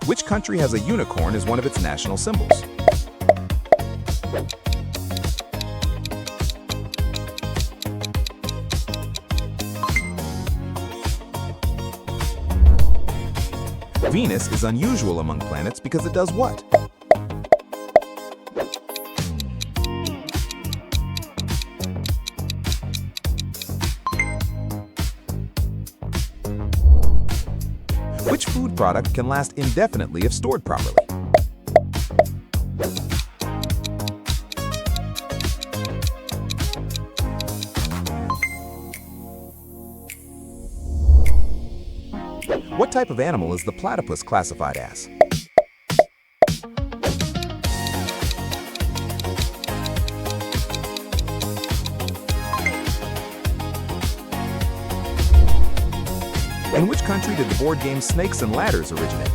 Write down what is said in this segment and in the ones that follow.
Which country has a unicorn as one of its national symbols? Venus is unusual among planets because it does what? Which food product can last indefinitely if stored properly? What type of animal is the platypus classified as? In which country did the board game Snakes and Ladders originate?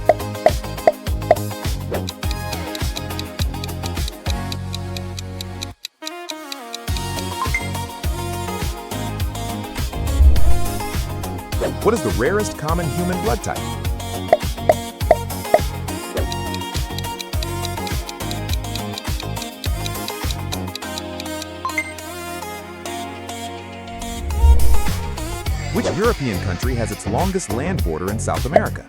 What is the rarest common human blood type? Which European country has its longest land border in South America?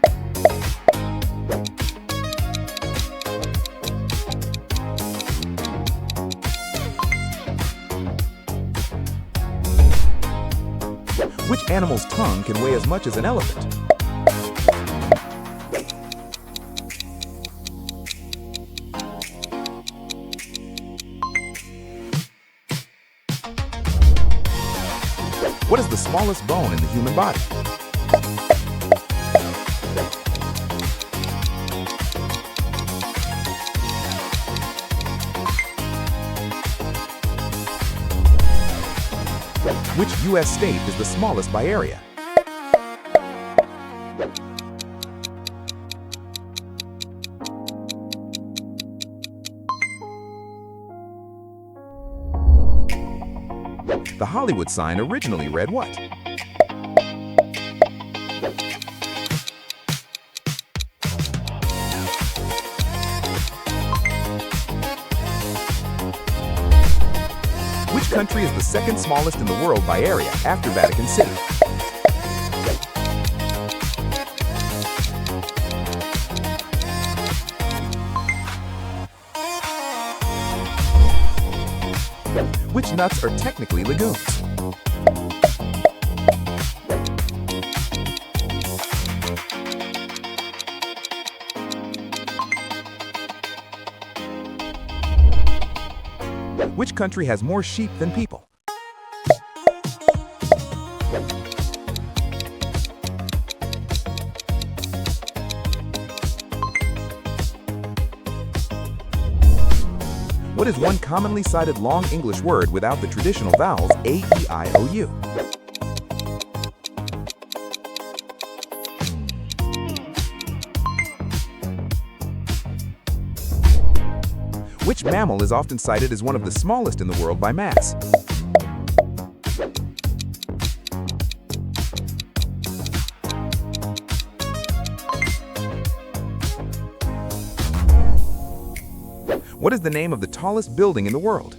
Which animal's tongue can weigh as much as an elephant? What is the smallest bone in the human body? Which U.S. state is the smallest by area? The Hollywood sign originally read what? Which country is the second smallest in the world by area after Vatican City? Which nuts are technically legumes? Which country has more sheep than people? What is one commonly cited long English word without the traditional vowels A, E, I, O, U? Which mammal is often cited as one of the smallest in the world by mass? What is the name of the tallest building in the world?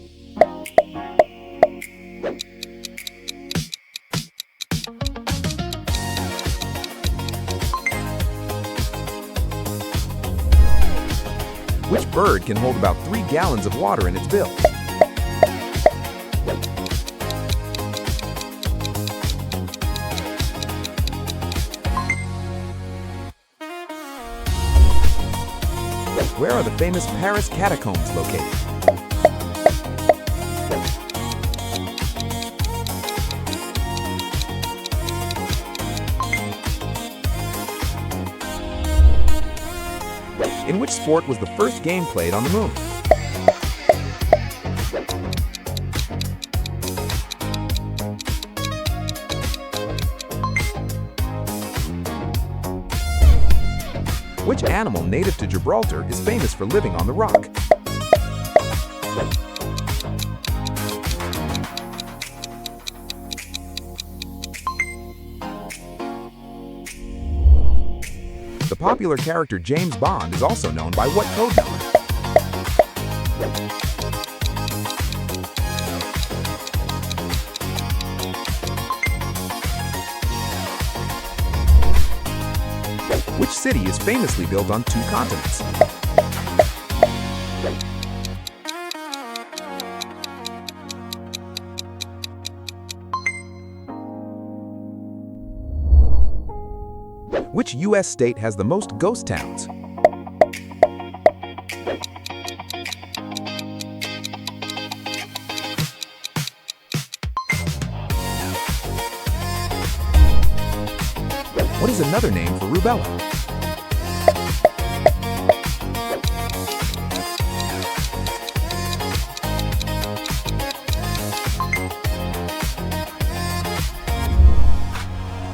Which bird can hold about 3 gallons of water in its bill? Where are the famous Paris catacombs located? In which sport was the first game played on the moon? Which animal native to Gibraltar is famous for living on the rock? The popular character James Bond is also known by what code number? Which city is famously built on 2 continents? Which U.S. state has the most ghost towns? What is another name for rubella?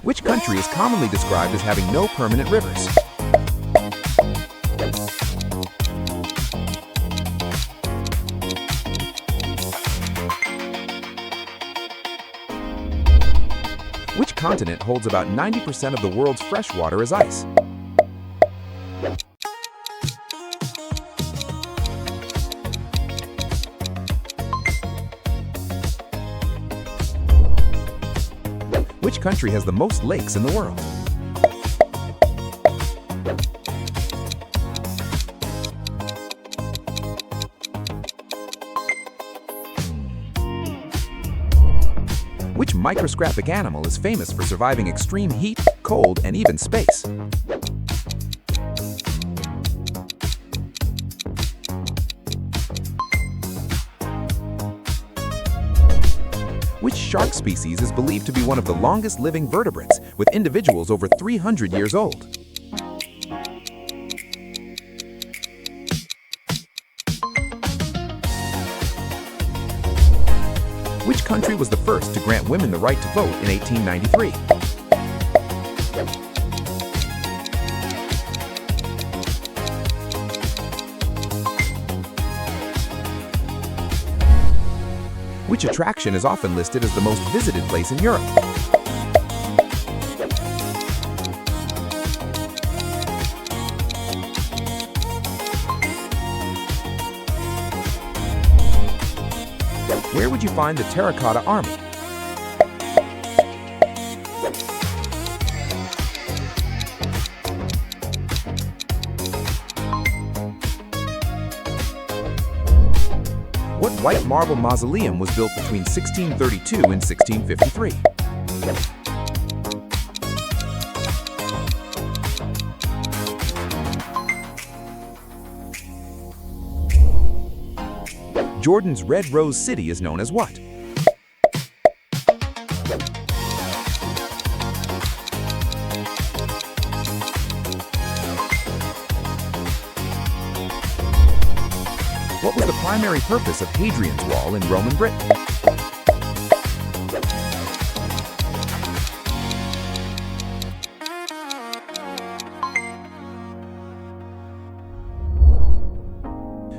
Which country is commonly described as having no permanent rivers? Which continent holds about 90% of the world's fresh water as ice? Which country has the most lakes in the world? Which microscopic animal is famous for surviving extreme heat, cold, and even space? Which shark species is believed to be one of the longest living vertebrates, with individuals over 300 years old? Which country was the first to grant women the right to vote in 1893? Which attraction is often listed as the most visited place in Europe? Where would you find the Terracotta Army? What white marble mausoleum was built between 1632 and 1653? Jordan's Red Rose City is known as what? What was the primary purpose of Hadrian's Wall in Roman Britain?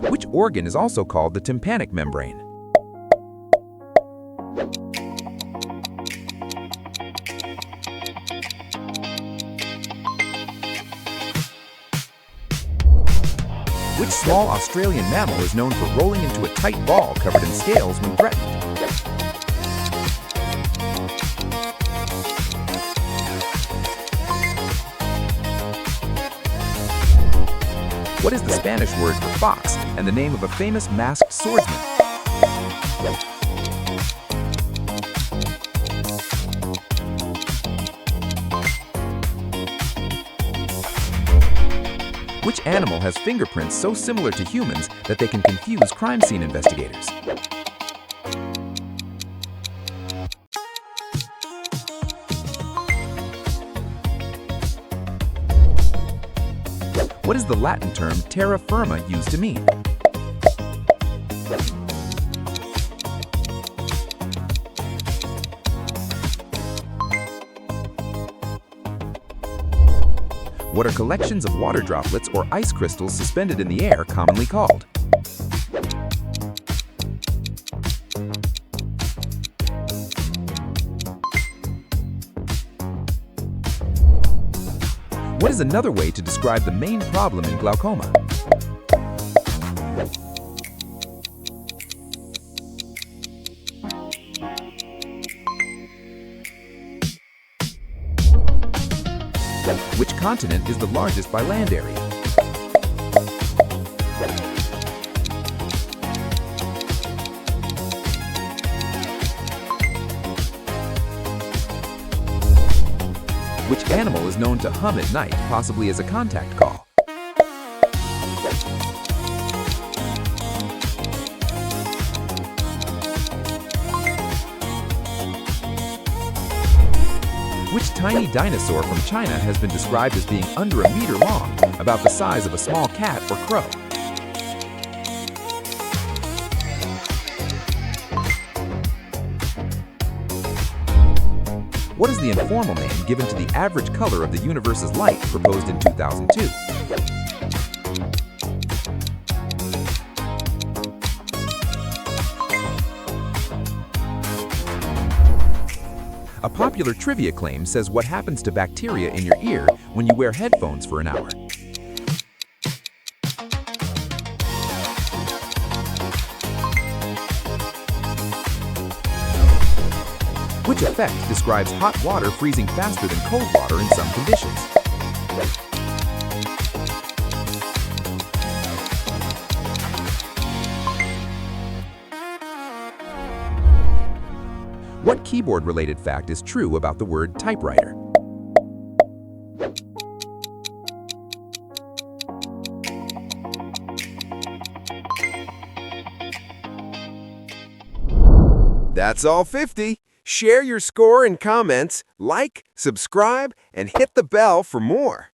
Which organ is also called the tympanic membrane? Which small Australian mammal is known for rolling into a tight ball covered in scales when threatened? What is the Spanish word for fox and the name of a famous masked swordsman? Which animal has fingerprints so similar to humans that they can confuse crime scene investigators? What is the Latin term terra firma used to mean? What are collections of water droplets or ice crystals suspended in the air commonly called? What is another way to describe the main problem in glaucoma? Which continent is the largest by land area? Which animal is known to hum at night, possibly as a contact call? Which tiny dinosaur from China has been described as being under a meter long, about the size of a small cat or crow? What is the informal name given to the average color of the universe's light proposed in 2002? A popular trivia claim says what happens to bacteria in your ear when you wear headphones for an hour. Which effect describes hot water freezing faster than cold water in some conditions? What keyboard-related fact is true about the word typewriter? That's all 50. Share your score in comments, like, subscribe, and hit the bell for more.